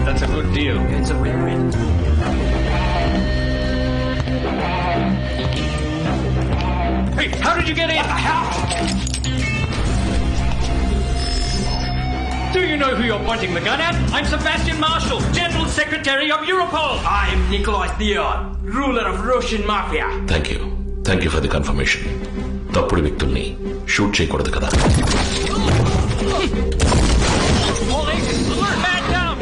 That's a good deal. It's a win-win. Hey, how did you get in? What the hell? Do you know who you're pointing the gun at? I'm Sebastian Marshall, General Secretary of Europol. I'm Nikolai Theon, ruler of Russian Mafia. Thank you for the confirmation. తప్పుడు వ్యక్తుల్ని shoot చేయకూడదు కదా. All agents, alert! Man down!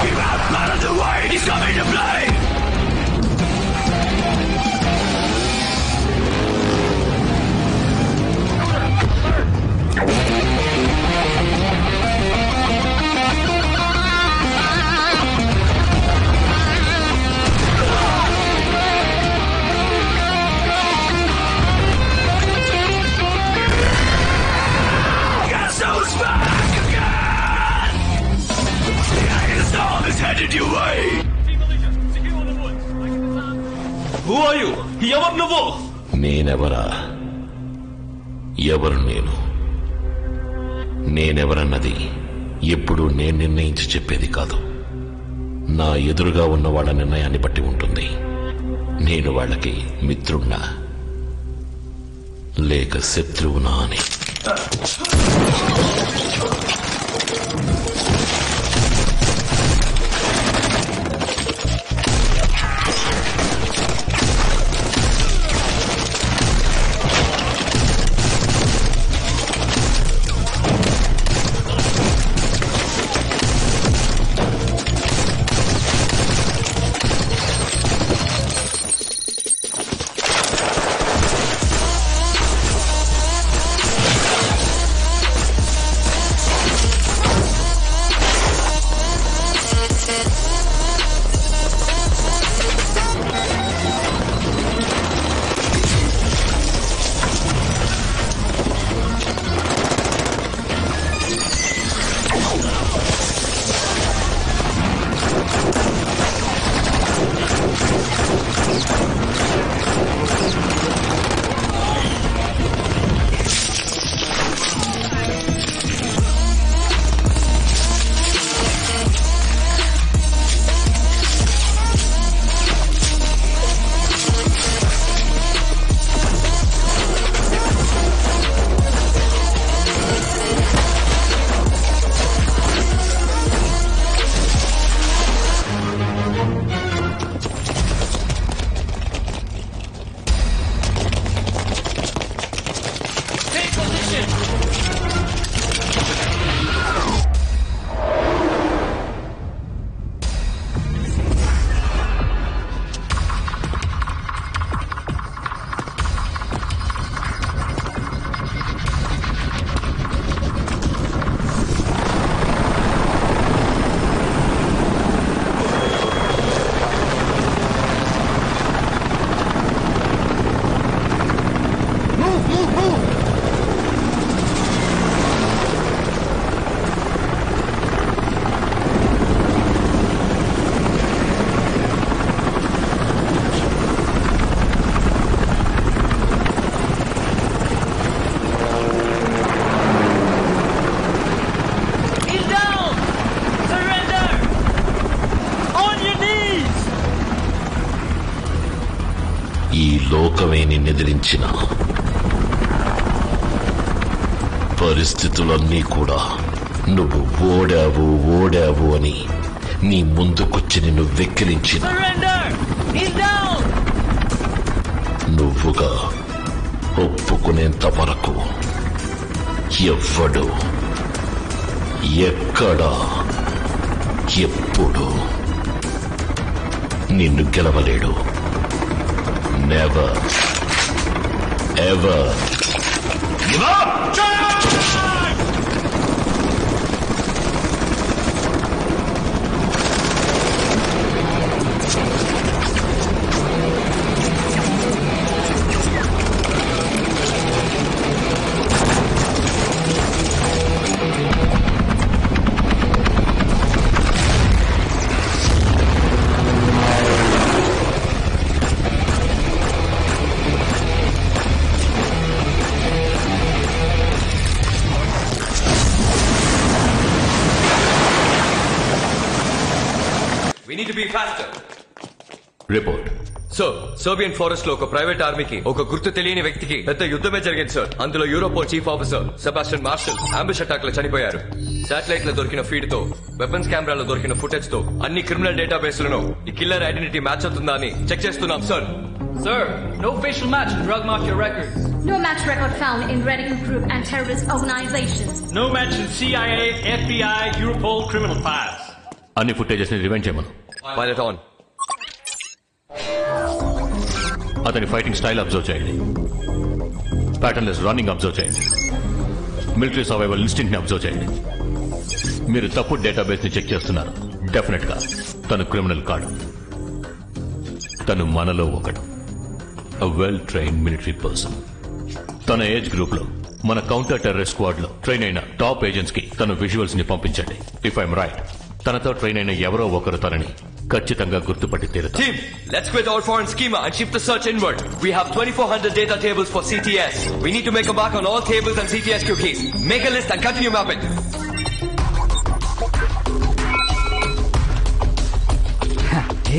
Keep out of the way! He's coming to play! Headed your way. Who are you? ఎవరు నువ్వు? నేనెవరా? ఎవరు నేను? నేనెవరన్నది ఎప్పుడు నేను నిర్ణయించి చెప్పేది కాదు. నా ఎదురుగా ఉన్న వాళ్ళ నిర్ణయాన్ని బట్టి ఉంటుంది. నేను వాళ్ళకి మిత్రుణ్ణా లేక శత్రువునా అని. లోకమే నిన్నెదిరించిన పరిస్థితులన్నీ కూడా నువ్వు ఓడావు అని నీ ముందుకొచ్చి నిన్ను వెక్కిరించిన నువ్వుగా ఒప్పుకునేంత వరకు ఎవ్వడు ఎక్కడ ఎప్పుడు నిన్ను గెలవలేడు. Never, ever give up! Be faster. Report. Sir, Serbian forest లో ఒక ప్రైవేట్ ఆర్మీకి ఒక గుర్తు తెలియని వ్యక్తికి పెద్ద యుద్ధమే జరిగింది సార్. అందులో Europol chief officer Sebastian Marshal ambush attack లో చనిపోయారు. శాటిలైట్ లో దొరికిన ఫీడ్ తో, వెపన్స్ కెమెరాలో దొరికిన ఫుటేజ్ తో అన్ని క్రిమినల్ డేటాబేస్ లను ఈ కిల్లర్ ఐడెంటిటీ మ్యాచ్ అవుతుందా అని చెక్ చేస్తున్నాం sir. Sir, no facial match in drug mafia records. No match record found in radical group and terrorist organizations. No match in CIA, FBI, Europol criminal files. అన్ని footages ని rewind చేయమను. Pilot on. అతని fighting style observe చేయండి. Patternless running observe చేయండి. Military survival instinct ని observe చేయండి. మీరు తప్పు డేటాబేస్ ని చెక్ చేస్తున్నారు. డెఫినెట్ గా తను క్రిమినల్ కాడు. తను మనలో ఒకడు. A well-trained military person. తన ఏజ్ గ్రూప్ లో మన కౌంటర్ టెర్రరిస్ట్ స్క్వాడ్ లో ట్రైన్ అయిన టాప్ ఏజెంట్స్ కి తన విజువల్స్ ని పంపించండి. ఇఫ్ ఐఎమ్ రైట్, తనతో ట్రైన్ అయిన ఎవరో ఒకరు తనని ఖచ్చితంగా గుర్తుపట్టి తీరుతారు. Team, let's quit our foreign schema and shift the search inward. We have 2400 data tables for CTS. We need to make a mark on all tables and CTSQ keys. Make a list and continue mapping.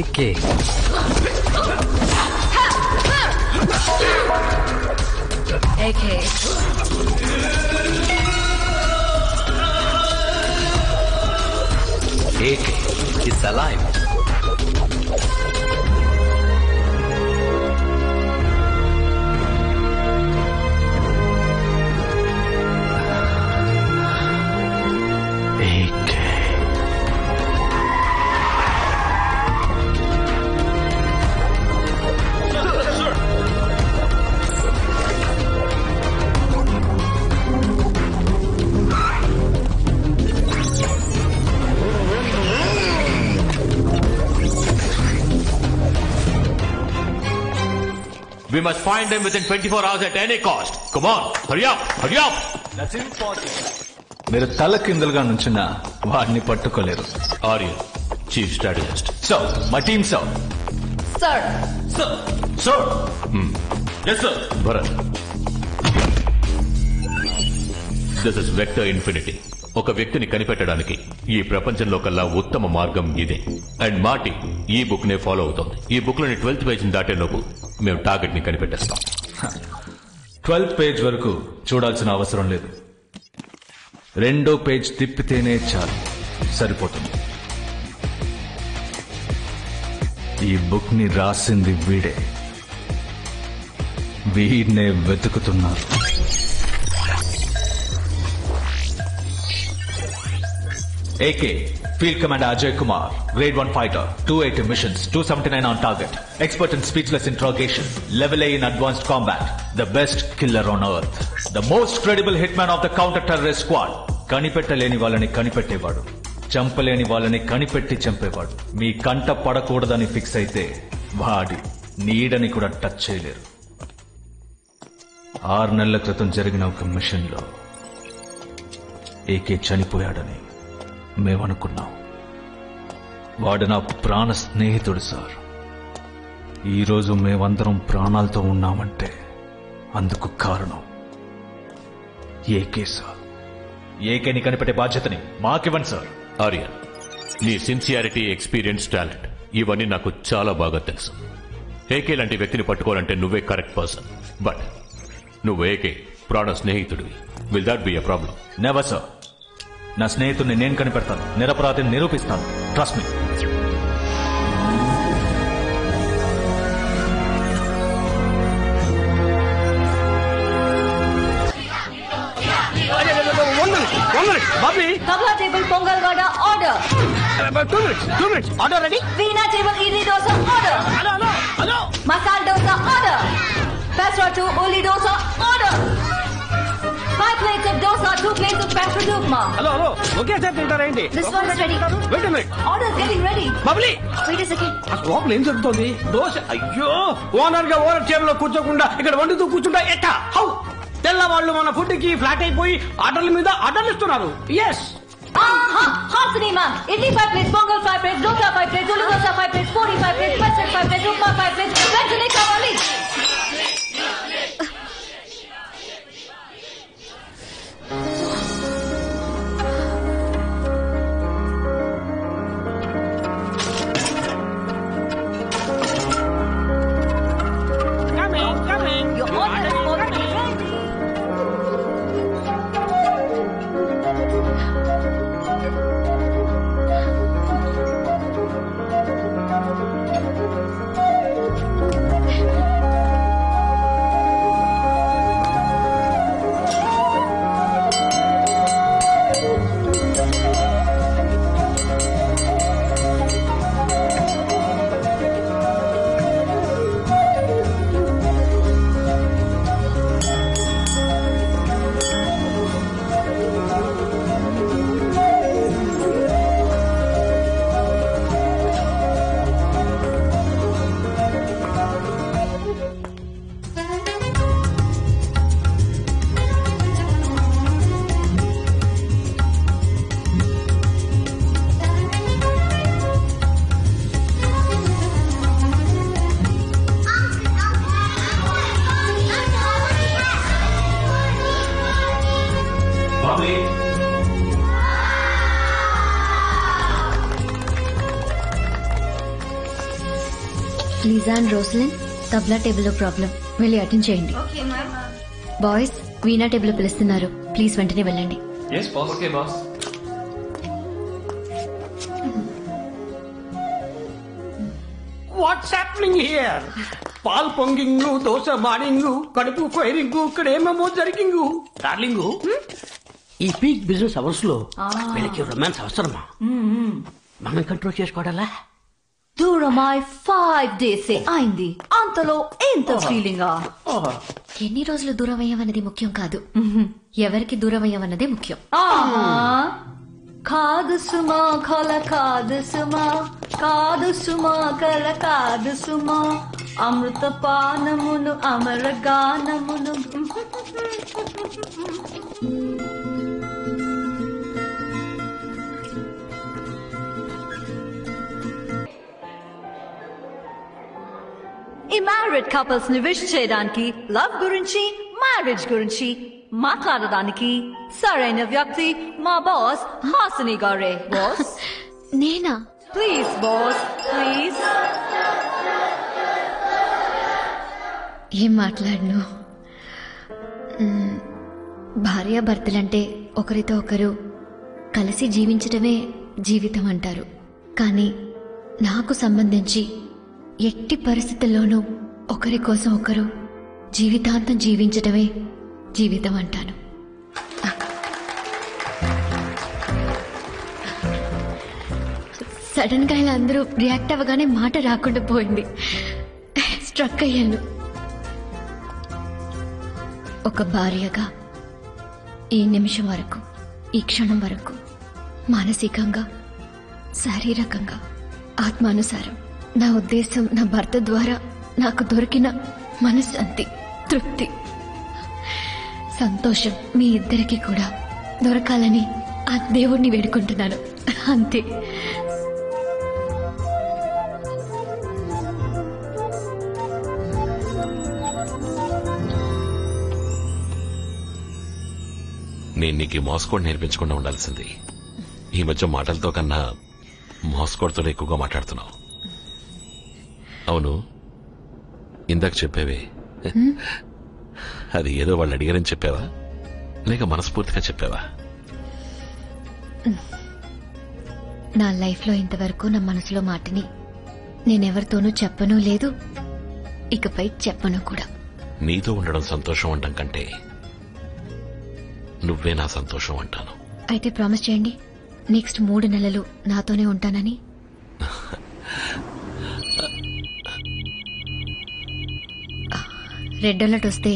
AK. AK. AK is alive. We must find them within 24 hours at any cost. Come on, hurry up, hurry up. That's impossible. మీరు తల కిందలుగా నుంచున్నా వాడిని పట్టుకోలేరు. Arya, Chief Strategist. So, my team, sir. Sir. Sir. Sir. Yes, sir. Bharat. This is Vector Infinity. ఒక వ్యక్తిని కనిపెట్టడానికి ఈ ప్రపంచంలో కల్లా ఉత్తమ మార్గం ఇదే. అండ్ మాటి ఈ బుక్ నే ఫాలో అవుతోంది. ఈ బుక్ లోని 12th పేజ్ దాటే లోపు మేము టార్గెట్ ని కనిపెట్టేస్తాం. 12th పేజ్ వరకు చూడాల్సిన అవసరం లేదు. 2వ పేజ్ తిప్పితేనే చాలు, సరిపోతుంది. ఈ బుక్ ని రాసింది వీడే. వీడినే వెతుకుతున్నారు. AK, Field Commander Ajay Kumar, Grade 1 fighter, 280 missions, 279 on target, expert in speechless interrogation, level A in advanced combat, the best killer on earth, the most credible hitman of the counter-terrorist squad. కనిపెట్టలేని వాళ్ళని కనిపెట్టేవాడు, చంపలేని వాళ్ళని కనిపెట్టి చంపేవాడు. మీ కంట పడకూడదని fix అయితే వాడి నీడని కూడా touch చేయలేరు. 6 నెలల క్రితం జరిగిన ఒక మిషన్ లో AK చనిపోయాడని మేమనుకున్నాం. వాడు నా ప్రాణ స్నేహితుడు సార్. ఈరోజు మేమందరం ప్రాణాలతో ఉన్నామంటే అందుకు కారణం AK సార్. AKని కనిపెట్టే బాధ్యతని మాకివ్వండి సార్. ఆర్య, నీ సిన్సియారిటీ, ఎక్స్పీరియన్స్, టాలెంట్ ఇవన్నీ నాకు చాలా బాగా తెలుసు. AK లాంటి వ్యక్తిని పట్టుకోవాలంటే నువ్వే కరెక్ట్ పర్సన్. బట్ నువ్వు AK ప్రాణ స్నేహితుడివి. Will that be a problem? Never sir. నా స్నేహితుడిని నేను కనిపెడతాను, నిరపరాధిని నిరూపిస్తాను. Trust me. Kabla table Pongal Vada order. 2 minutes. Order ready? Veena table idli dosa order. Hello. Masala dosa order. Pasra 2 uli dosa order. 5 plates of dosa, 2 plates of pasra upma. Hello. Okay, sir. Tintarendi. This one is ready. Wait a minute. Order is getting ready. Bubbly. Wait a second. లోపల ఏం జరుగుతుంది? దోశ. అయ్యో, owner గా owner table లో కూర్చోకుండా ఇక్కడ వండుతూ కూర్చుంటా ఎట్టా? హౌ? తెల్లవాళ్ళు మన ఫుడ్ కి ఫ్లాట్ అయిపోయి ఆర్డర్ల మీద ఆర్డర్లు ఇస్తున్నారు. Yes. Hot cinema. Idli 5 plates, Pongal 5 plates, dosa 5 plates, uli dosa 5 plates, 45 plates, mustard 5 plates, upma 5 plates, veggie kawali. Lisa and Roslyn తబ్లా టేబుల్లో ప్రాబ్లం, వెళ్ళి అటెండ్ చేయండి. బాయ్స్ వీణా టేబుల్ పిలుస్తున్నారు, ప్లీజ్ వెంటనే వెళ్ళండి. Okay boss. What's happening here? పాల్ పొంగింగు, దోశ మాడింగు, కడుపు ఫైరింగు, ఇక్కడ ఏమేమో జరిగింగు. డార్లింగు, ఈ పీక్ బిజినెస్ అవర్స్ లో వీళ్ళకి రొమాన్స్ అవసరమా? మనం కంట్రోల్ చేసుకోవడాలా? దూరమై 5 days అయింది, అంతలో ఎంత ఫీలింగా? ఎన్ని రోజులు దూరం అయ్యామన్నది ముఖ్యం కాదు, ఎవరికి దూరం అయ్యామన్నదే ముఖ్యం. కాదు సుమా కల కాదు సుమా, కాదు సుమా కల కాదు సుమా, అమృత పానమును అమర గానమును. ఈ మ్యారీడ్ కపుల్స్ ని విష్ చేయడానికి, లవ్ గురించి, మ్యారేజ్ గురించి మాట్లాడడానికి సరైన వ్యక్తి మా బాస్ హాసిని గారే. బాస్ నేనా? Please boss, please. ఏం మాట్లాడను? భార్యాభర్తలంటే ఒకరితో ఒకరు కలిసి జీవించడమే జీవితం అంటారు, కానీ నాకు సంబంధించి ఎట్టి పరిస్థితుల్లోనూ ఒకరి కోసం ఒకరు జీవితాంతం జీవించడమే జీవితం అంటాను. సడన్ గా ఇలా అందరూ రియాక్ట్ అవ్వగానే మాట రాకుండా పోయింది, స్ట్రక్ అయ్యాను. ఒక భార్యగా ఈ నిమిషం వరకు, ఈ క్షణం వరకు మానసికంగా, శారీరకంగా, ఆత్మానుసారం నా ఉద్దేశం నా భర్త ద్వారా నాకు దొరికిన మనశ్శాంతి, తృప్తి, సంతోషం మీ ఇద్దరికి కూడా దొరకాలని ఆ దేవుణ్ణి వేడుకుంటున్నాను, అంతే. నేను నీకు మోస్కోడ్ నేర్పించకుండా ఉండాల్సింది. ఈ మధ్య మాటలతో కన్నా మోస్కోడ్తో ఎక్కువగా మాట్లాడుతున్నావు. అవును, ఇందాక చెప్పావే, అది ఏదో వాళ్ళు అడిగారని చెప్పావా, లేక మనస్ఫూర్తిగా చెప్పావా? నా లైఫ్ లో ఇంతవరకు నా మనసులో మాటని నేనెవరితోనూ చెప్పనూ లేదు, ఇకపై చెప్పను కూడా. నీతో ఉండడం సంతోషం అంటాం కంటే నువ్వే నా సంతోషం అంటాను. అయితే ప్రామిస్ చేయండి, నెక్స్ట్ 3 నెలలు నాతోనే ఉంటానని. రెడ్ అలర్ట్ వస్తే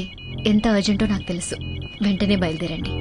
ఎంత అర్జెంటో నాకు తెలుసు, వెంటనే బయలుదేరండి.